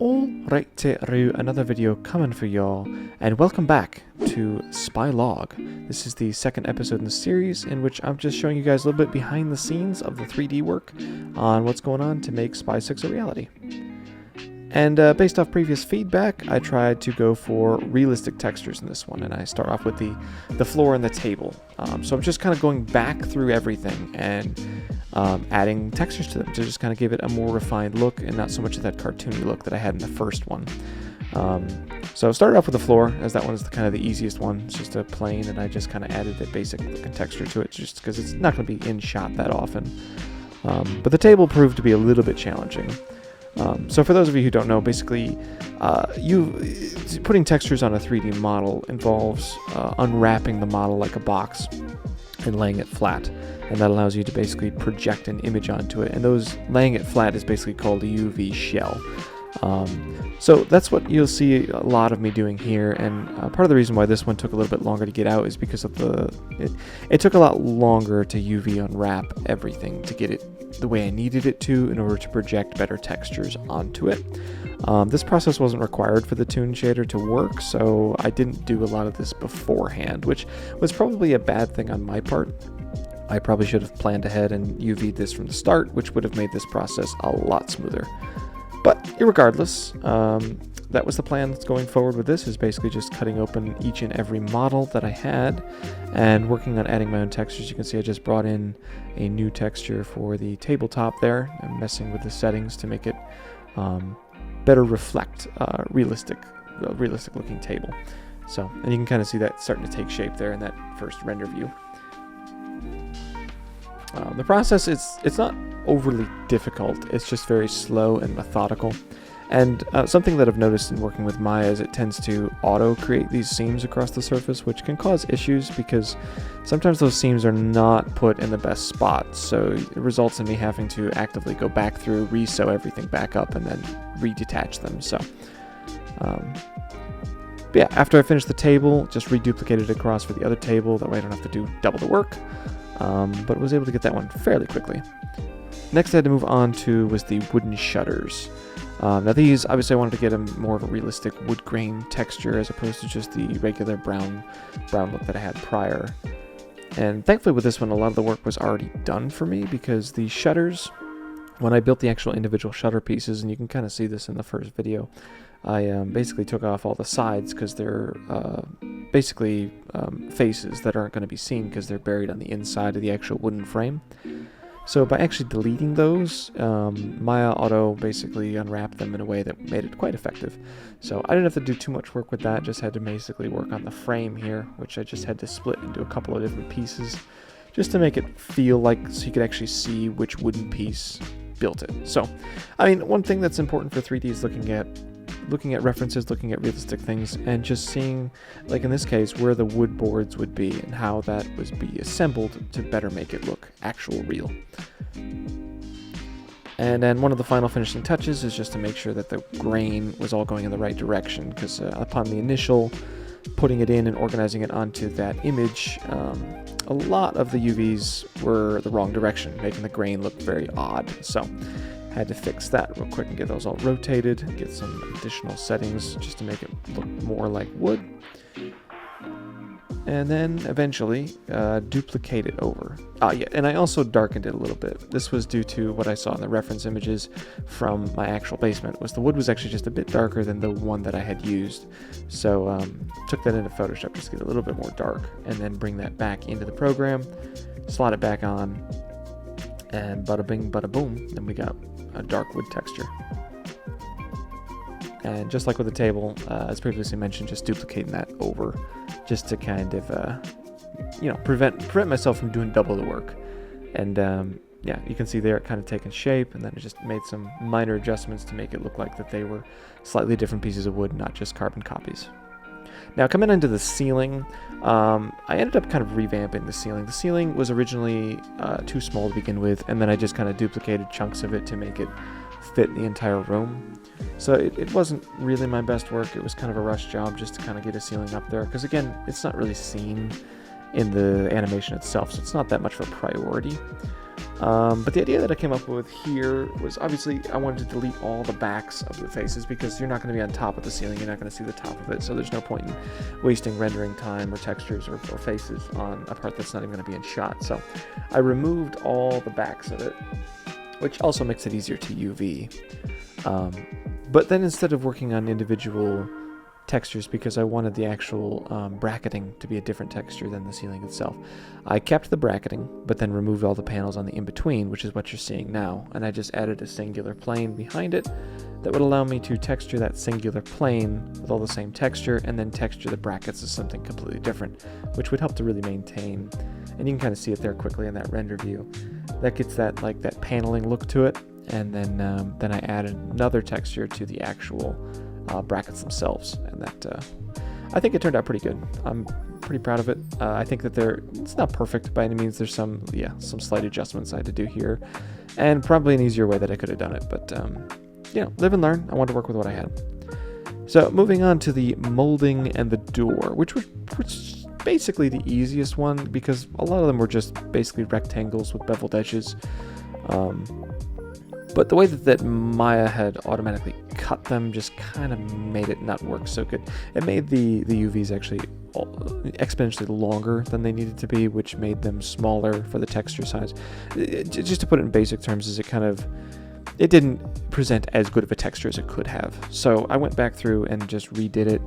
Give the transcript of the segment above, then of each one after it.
Alright, Teru, another video coming for y'all, and welcome back to Spy Log. This is the second episode in the series in which I'm just showing you guys a little bit behind the scenes of the 3D work on what's going on to make Spy 6 a reality. And based off previous feedback, I tried to go for realistic textures in this one, and I start off with the floor and the table. So I'm just kind of going back through everything and adding textures to them to just kind of give it a more refined look and not so much of that cartoony look that I had in the first one. So I started off with the floor, as that one is kind of the easiest one. It's just a plane, and I just kind of added the basic look and texture to it just because it's not going to be in shot that often. But the table proved to be a little bit challenging. So for those of you who don't know, basically, putting textures on a 3D model involves unwrapping the model like a box and laying it flat, and that allows you to basically project an image onto it, and those laying it flat is basically called a UV shell. So that's what you'll see a lot of me doing here, and part of the reason why this one took a little bit longer to get out is because of it took a lot longer to UV unwrap everything to get it the way I needed it to in order to project better textures onto it. This process wasn't required for the Toon shader to work, so I didn't do a lot of this beforehand, which was probably a bad thing on my part. I probably should have planned ahead and UV'd this from the start, which would have made this process a lot smoother. But irregardless, that was the plan that's going forward with this, is basically just cutting open each and every model that I had and working on adding my own textures. You can see I just brought in a new texture for the tabletop there. I'm messing with the settings to make it better reflect realistic looking table. So, and you can kind of see that starting to take shape there in that first render view. The process, it's not overly difficult, it's just very slow and methodical. And something that I've noticed in working with Maya is it tends to auto-create these seams across the surface, which can cause issues because sometimes those seams are not put in the best spot, so it results in me having to actively go back through, re-sew everything back up, and then redetach them. So, but yeah, after I finished the table, just reduplicated it across for the other table, that way I don't have to do double the work. But was able to get that one fairly quickly. Next I had to move on to was the wooden shutters. Now these, obviously I wanted to get more of a realistic wood grain texture as opposed to just the regular brown look that I had prior. And thankfully with this one, a lot of the work was already done for me because the shutters, when I built the actual individual shutter pieces, and you can kind of see this in the first video, I basically took off all the sides because they're basically faces that aren't going to be seen because they're buried on the inside of the actual wooden frame. So by actually deleting those, Maya Auto basically unwrapped them in a way that made it quite effective. So I didn't have to do too much work with that, just had to basically work on the frame here, which I just had to split into a couple of different pieces just to make it feel like, so you could actually see which wooden piece built it. So, I mean, one thing that's important for 3D is looking at references, looking at realistic things, and just seeing, like in this case, where the wood boards would be and how that was be assembled to better make it look actual real. And then one of the final finishing touches is just to make sure that the grain was all going in the right direction, because upon the initial putting it in and organizing it onto that image, a lot of the UVs were the wrong direction, making the grain look very odd. So had to fix that real quick and get those all rotated, get some additional settings just to make it look more like wood. And then eventually duplicate it over. Yeah, and I also darkened it a little bit. This was due to what I saw in the reference images from my actual basement, was the wood was actually just a bit darker than the one that I had used. So took that into Photoshop just to get a little bit more dark, and then bring that back into the program, slot it back on, and bada bing, bada boom, then we got a dark wood texture. And just like with the table, as previously mentioned, just duplicating that over just to kind of, prevent myself from doing double the work. And yeah, you can see there it kind of taken shape, and then I just made some minor adjustments to make it look like that they were slightly different pieces of wood, not just carbon copies. Now coming into the ceiling, I ended up kind of revamping the ceiling. The ceiling was originally too small to begin with, and then I just kind of duplicated chunks of it to make it fit the entire room. So it wasn't really my best work. It was kind of a rush job just to kind of get a ceiling up there, because again, it's not really seen in the animation itself, so it's not that much of a priority. But the idea that I came up with here was obviously I wanted to delete all the backs of the faces because you're not going to be on top of the ceiling, you're not going to see the top of it, so there's no point in wasting rendering time or textures or faces on a part that's not even going to be in shot. So I removed all the backs of it, which also makes it easier to UV. But then instead of working on individual textures, because I wanted the actual bracketing to be a different texture than the ceiling itself, I kept the bracketing, but then removed all the panels on the in-between, which is what you're seeing now, and I just added a singular plane behind it that would allow me to texture that singular plane with all the same texture, and then texture the brackets as something completely different, which would help to really maintain, and you can kind of see it there quickly in that render view. That gets that, like, that paneling look to it, and then I added another texture to the actual brackets themselves, and that I think it turned out pretty good. I'm pretty proud of it. I think that it's not perfect by any means. There's some slight adjustments I had to do here, and probably an easier way that I could have done it, but live and learn. I wanted to work with what I had. So moving on to the molding and the door, which was basically the easiest one because a lot of them were just basically rectangles with beveled edges. But the way that Maya had automatically cut them just kind of made it not work so good. It made the UVs actually exponentially longer than they needed to be, which made them smaller for the texture size. Just to put it in basic terms, is it didn't present as good of a texture as it could have. So I went back through and just redid it,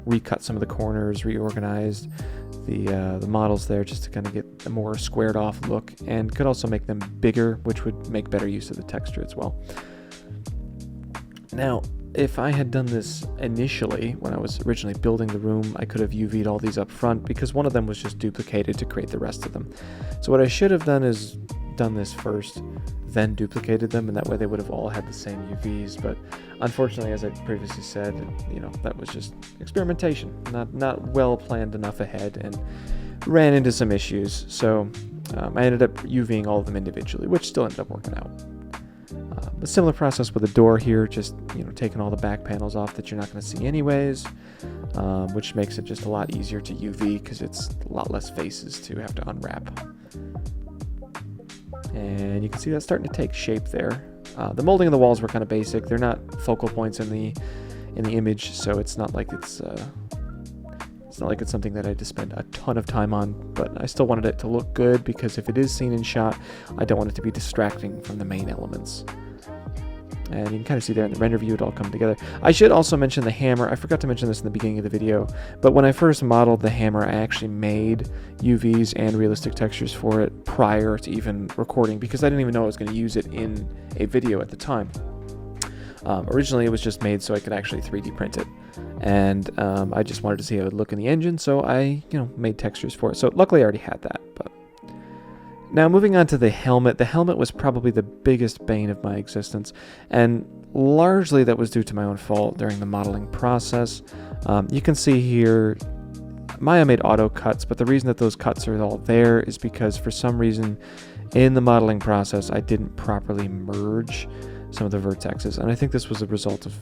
recut some of the corners, reorganized the models there just to kind of get a more squared off look, and could also make them bigger, which would make better use of the texture as well. Now, if I had done this initially, when I was originally building the room, I could have UV'd all these up front because one of them was just duplicated to create the rest of them. So what I should have done is done this first, then duplicated them, and that way they would have all had the same UVs. But unfortunately, as I previously said, that was just experimentation, not well planned enough ahead, and ran into some issues. So I ended up UVing all of them individually, which still ended up working out. A similar process with the door here, just taking all the back panels off that you're not going to see anyways, which makes it just a lot easier to UV because it's a lot less faces to have to unwrap. And you can see that's starting to take shape there. The molding of the walls were kind of basic. They're not focal points in the image, so it's not like it's something that I had to spend a ton of time on. But I still wanted it to look good because if it is seen in shot, I don't want it to be distracting from the main elements. And you can kind of see there in the render view it all come together. I should also mention the hammer. I forgot to mention this in the beginning of the video, but when I first modeled the hammer, I actually made UVs and realistic textures for it prior to even recording because I didn't even know I was going to use it in a video at the time. Originally it was just made so I could actually 3D print it, and I just wanted to see how it would look in the engine, so I made textures for it. So luckily I already had that. But now moving on to the helmet. The helmet was probably the biggest bane of my existence, and largely that was due to my own fault during the modeling process. You can see here Maya made auto cuts, but the reason that those cuts are all there is because for some reason in the modeling process I didn't properly merge some of the vertexes, and I think this was a result of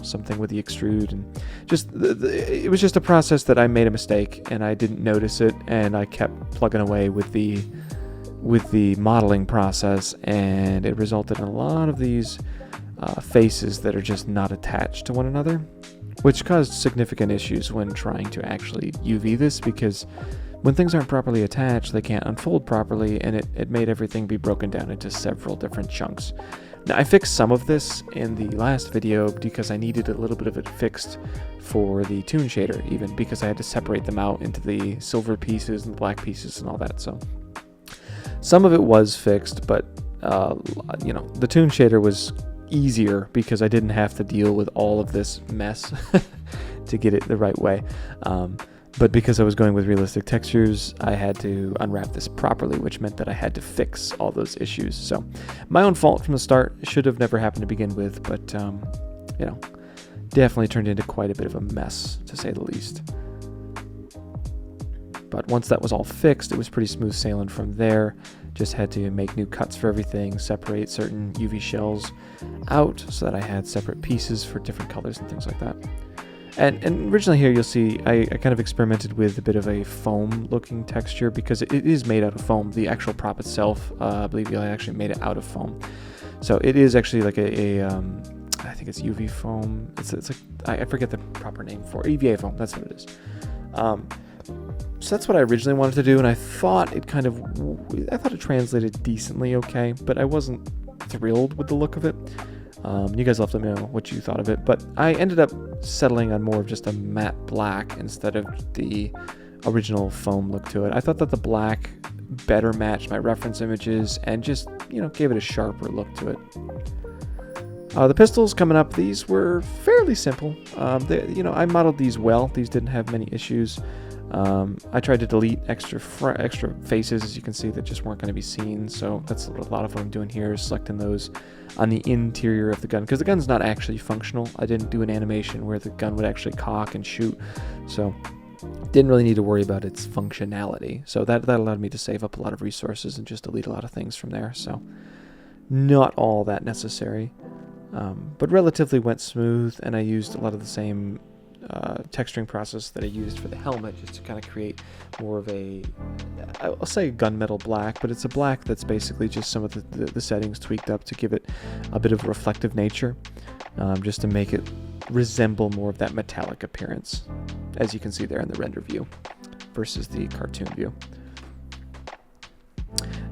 something with the extrude, and just it was just a process that I made a mistake and I didn't notice it, and I kept plugging away with the modeling process, and it resulted in a lot of these faces that are just not attached to one another, which caused significant issues when trying to actually UV this, because when things aren't properly attached they can't unfold properly, and it made everything be broken down into several different chunks. Now I fixed some of this in the last video because I needed a little bit of it fixed for the toon shader, even because I had to separate them out into the silver pieces and the black pieces and all that. So some of it was fixed, but the toon shader was easier because I didn't have to deal with all of this mess to get it the right way. But because I was going with realistic textures, I had to unwrap this properly, which meant that I had to fix all those issues. So my own fault from the start. Should have never happened to begin with, but definitely turned into quite a bit of a mess, to say the least. But once that was all fixed, it was pretty smooth sailing from there. Just had to make new cuts for everything, separate certain UV shells out so that I had separate pieces for different colors and things like that. And originally here you'll see I kind of experimented with a bit of a foam looking texture because it is made out of foam. The actual prop itself, I believe I actually made it out of foam. So it is actually like I think it's UV foam. It's like, I forget the proper name for it. EVA foam, that's what it is. So that's what I originally wanted to do, and I thought it translated decently okay, but I wasn't thrilled with the look of it. You guys will have to let me know what you thought of it, but I ended up settling on more of just a matte black instead of the original foam look to it. I thought that the black better matched my reference images and just, gave it a sharper look to it. The pistols coming up, these were fairly simple. I modeled these well. These didn't have many issues. I tried to delete extra faces, as you can see, that just weren't going to be seen. So that's a lot of what I'm doing here, is selecting those on the interior of the gun, because the gun's not actually functional. I didn't do an animation where the gun would actually cock and shoot, so didn't really need to worry about its functionality. So that allowed me to save up a lot of resources and just delete a lot of things from there. So not all that necessary, but relatively went smooth, and I used a lot of the same texturing process that I used for the helmet, just to kind of create more of I'll say gunmetal black, but it's a black that's basically just some of the settings tweaked up to give it a bit of reflective nature, just to make it resemble more of that metallic appearance, as you can see there in the render view versus the cartoon view.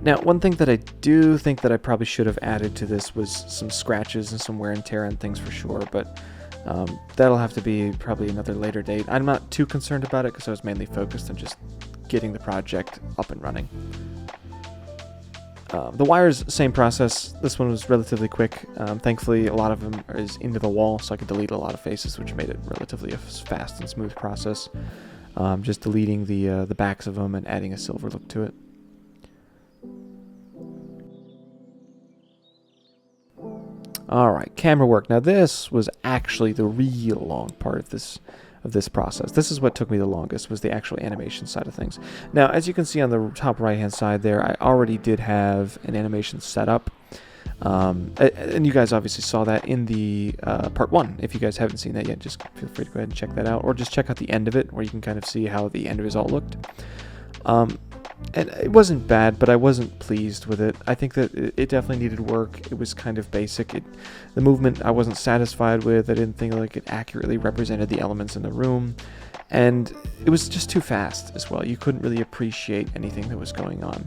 Now, one thing that I do think that I probably should have added to this was some scratches and some wear and tear and things for sure, but that'll have to be probably another later date. I'm not too concerned about it because I was mainly focused on just getting the project up and running. The wires, same process. This one was relatively quick. Thankfully, a lot of them is into the wall, so I could delete a lot of faces, which made it relatively a fast and smooth process. Just deleting the backs of them and adding a silver look to it. Alright, camera work. Now this was actually the real long part of this process. This is what took me the longest, was the actual animation side of things. Now, as you can see on the top right hand side there, I already did have an animation set up. And you guys obviously saw that in the part 1. If you guys haven't seen that yet, just feel free to go ahead and check that out, or just check out the end of it, where you can kind of see how the end of it all looked. And it wasn't bad, but I wasn't pleased with it. I think that it definitely needed work. It was kind of basic. The movement I wasn't satisfied with. I didn't think like it accurately represented the elements in the room. And it was just too fast as well. You couldn't really appreciate anything that was going on,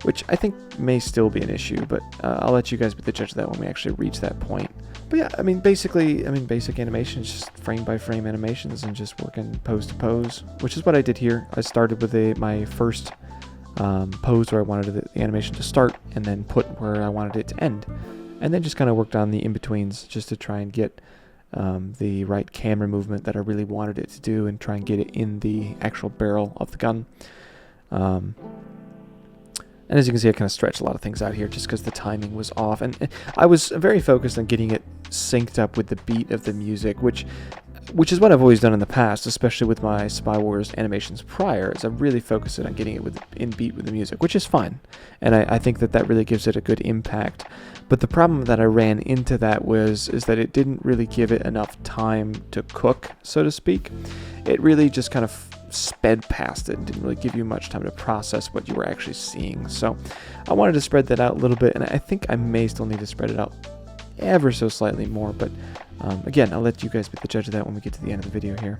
which I think may still be an issue, but I'll let you guys be the judge of that when we actually reach that point. But yeah, basic animation is just frame by frame animations and just working pose to pose, which is what I did here. I started with my first pose where I wanted the animation to start, and then put where I wanted it to end, and then just kind of worked on the in-betweens just to try and get the right camera movement that I really wanted it to do, and try and get it in the actual barrel of the gun. And as you can see, I kind of stretched a lot of things out here just because the timing was off, and I was very focused on getting it synced up with the beat of the music, which is what I've always done in the past, especially with my Spy Wars animations prior, is I've really focused on getting it in beat with the music, which is fine, and I think that really gives it a good impact. But the problem that I ran into is that it didn't really give it enough time to cook, so to speak. It really just kind of sped past it and didn't really give you much time to process what you were actually seeing. So I wanted to spread that out a little bit, and I think I may still need to spread it out ever so slightly more, but again, I'll let you guys be the judge of that when we get to the end of the video here.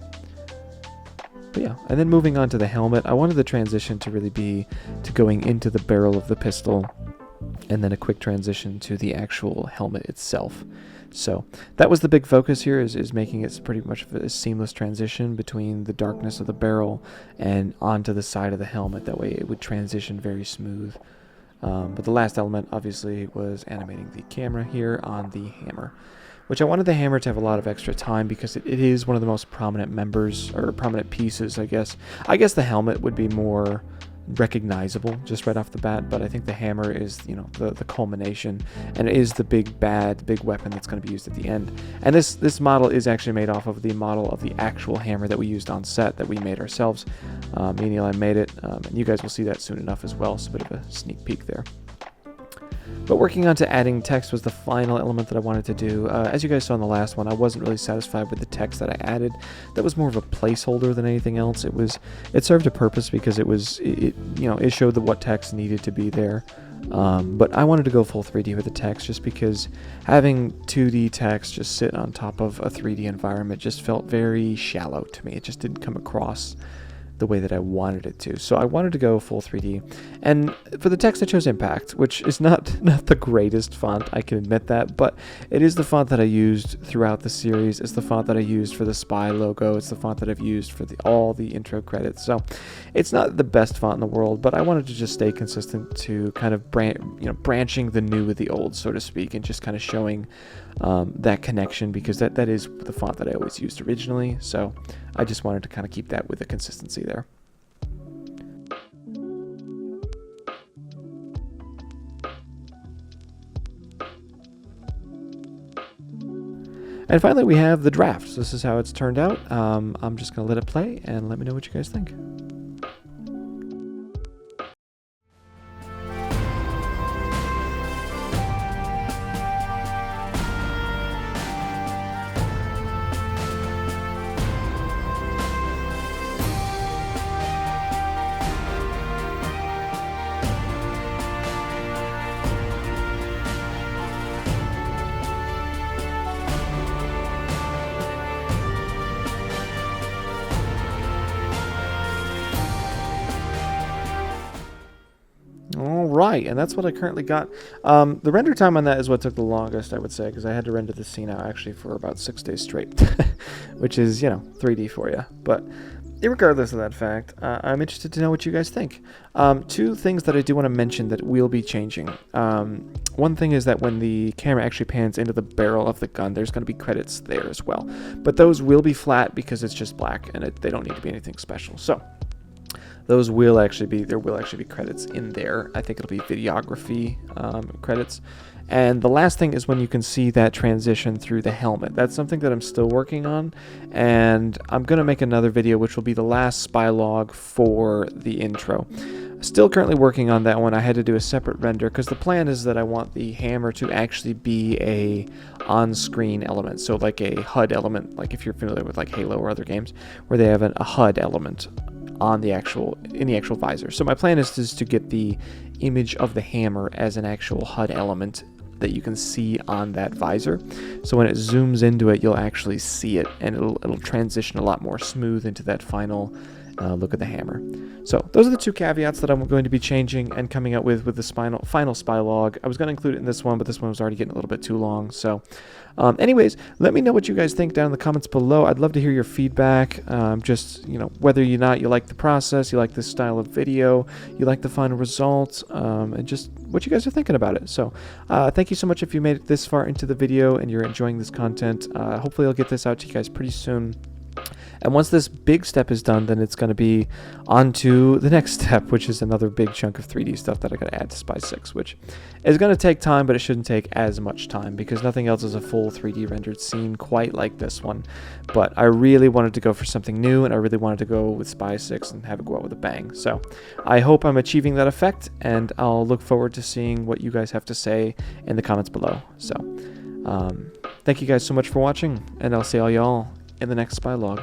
But yeah, and then moving on to the helmet, I wanted the transition to really be to going into the barrel of the pistol, and then a quick transition to the actual helmet itself. So that was the big focus here, is making it pretty much of a seamless transition between the darkness of the barrel and onto the side of the helmet. That way it would transition very smooth. But the last element obviously was animating the camera here on the hammer, which I wanted the hammer to have a lot of extra time because it is one of the most prominent members, or prominent pieces, I guess. I guess the helmet would be more recognizable just right off the bat, but I think the hammer is, the culmination, and it is the big weapon that's going to be used at the end. And this model is actually made off of the model of the actual hammer that we used on set, that we made ourselves. Me and Eli made it, and you guys will see that soon enough as well, so a bit of a sneak peek there. But working on to adding text was the final element that I wanted to do. As you guys saw in the last one, I wasn't really satisfied with the text that I added. That was more of a placeholder than anything else. It served a purpose because it showed what text needed to be there. But I wanted to go full 3D with the text just because having 2D text just sit on top of a 3D environment just felt very shallow to me. It just didn't come across the way that I wanted it to. So I wanted to go full 3D. And for the text I chose Impact, which is not the greatest font, I can admit that, but it is the font that I used throughout the series. It's the font that I used for the Spy logo. It's the font that I've used for all the intro credits. So it's not the best font in the world, but I wanted to just stay consistent to kind of branching the new with the old, so to speak, and just kind of showing that connection, because that is the font that I always used originally. So I just wanted to kind of keep that with the consistency there. And finally we have the draft. So this is how it's turned out. I'm just going to let it play and let me know what you guys think. Right, and that's what I currently got. The render time on that is what took the longest, I would say, because I had to render the scene out actually for about 6 days straight, which is, 3D for you. But regardless of that fact, I'm interested to know what you guys think. 2 things that I do want to mention that will be changing. One thing is that when the camera actually pans into the barrel of the gun, there's going to be credits there as well. But those will be flat because it's just black and they don't need to be anything special. So those will actually be credits in there. I think it'll be videography credits. And the last thing is when you can see that transition through the helmet. That's something that I'm still working on, and I'm going to make another video which will be the last spy log for the intro. Still currently working on that one. I had to do a separate render because the plan is that I want the hammer to actually be a on-screen element, so like a HUD element, like if you're familiar with like Halo or other games where they have a HUD element in the actual visor. So my plan is to get the image of the hammer as an actual HUD element that you can see on that visor. So when it zooms into it, you'll actually see it, and it'll transition a lot more smooth into that final look at the hammer. So those are the 2 caveats that I'm going to be changing and coming up with the final spy log. I was going to include it in this one, but this one was already getting a little bit too long. So anyways, let me know what you guys think down in the comments below. I'd love to hear your feedback. Just, whether or not you like the process, you like this style of video, you like the final result, and just what you guys are thinking about it. So thank you so much if you made it this far into the video and you're enjoying this content. Hopefully I'll get this out to you guys pretty soon. And once this big step is done, then it's going to be on to the next step, which is another big chunk of 3D stuff that I got to add to Spy 6, which is going to take time, but it shouldn't take as much time because nothing else is a full 3D rendered scene quite like this one. But I really wanted to go for something new, and I really wanted to go with Spy 6 and have it go out with a bang. So I hope I'm achieving that effect, and I'll look forward to seeing what you guys have to say in the comments below. So thank you guys so much for watching, and I'll see all y'all in the next Spy log.